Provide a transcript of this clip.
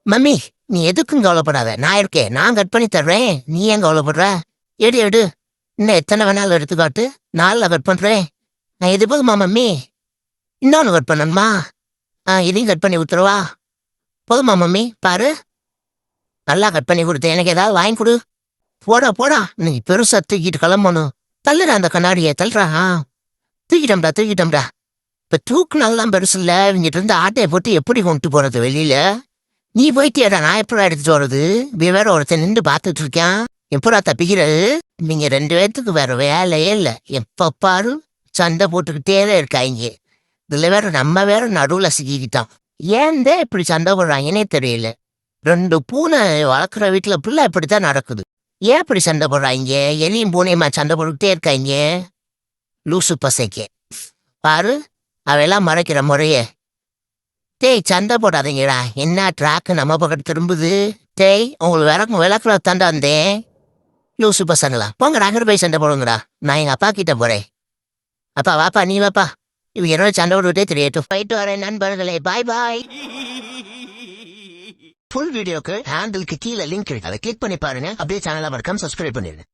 Mummy, நீ எதுக்கும் கவலைப்படாத. நான் இருக்கேன். நான் கட் பண்ணி தர்றேன். நீ ஏன் கவலைப்படுற? எடு எடு. இன்னும் எத்தனை வேணாலும் எடுத்துக்காட்டு. நாளில் கட் பண்றேன். நான் இது போதுமா மம்மி? இன்னொன்னு கட் பண்ணணுமா? இதையும் கட் பண்ணி விட்டுருவா? போதுமா மம்மி? பாரு, நல்லா கட் பண்ணி கொடுத்தேன். எனக்கு ஏதாவது வாங்கி கொடு. போடா போடா, நீ பெருசா தூக்கிட்டு கிளம்பணும். தள்ளுடா அந்த கண்ணாடியை, தள்ளுறா. தூக்கிட்டோம்டா. இப்ப தூக்குனாலாம் பெருசு இல்ல. இங்கிட்ட இருந்து ஆட்டையை போட்டு எப்படி கொண்டு போறது வெளியில? நீ போயிட்டியாடா, நான் எப்படா எடுத்துட்டு வர்றது? வேற ஒருத்தன் நின்று பார்த்துட்டு இருக்கான். எப்படா தப்பிக்கிறது? நீங்க 2 பேர்த்துக்கு வேற வேலையே இல்ல. எப்ப பாரு சண்டை போட்டுக்கிட்டே தான் இருக்காங்க. இதுல வேற நம்ம வேற நடுவுல சிக்கிக்கிட்டான். ஏன்தான் இப்படி சண்டை போடுறாங்கன்னே தெரியல. 2 பூனை வளர்க்குற வீட்டுல பிள்ளை இப்படித்தான் நடக்குது. ஏன் இப்படி சண்டை போடுறாங்க? எலியும் பூனையுமா சண்டை போட்டுக்கிட்டே இருக்காங்க? லூசு பசைக்கு பாரு, அவையெல்லாம் மறைக்கிற முறையே. டேய், சண்டை போடாதீங்கடா. என்ன ட்ராக்கு நம்ம பக்கம் திரும்புது? டேய், உங்களுக்கு விளக்குல தாண்டா வந்தேன். லூசு பசங்களா, போங்கடா, அங்கே போய் சண்டை போடுங்கடா. நான் எங்க அப்பா கிட்ட போறேன். அப்பா வாப்பா, நீ வாப்பா. இவங்க என்னோட சண்டை போட்டுட்டே தெரியட்டும். போயிட்டு வரேன் நண்பர்களே, பாய் பாய். ஃபுல் வீடியோக்கு ஹேண்டிலுக்கு கீழே லிங்க் இருக்கு, அதை கிளிக் பண்ணி பாருங்க. அப்படியே சேனலை மறக்காம சப்ஸ்கிரைப் பண்ணிருங்க.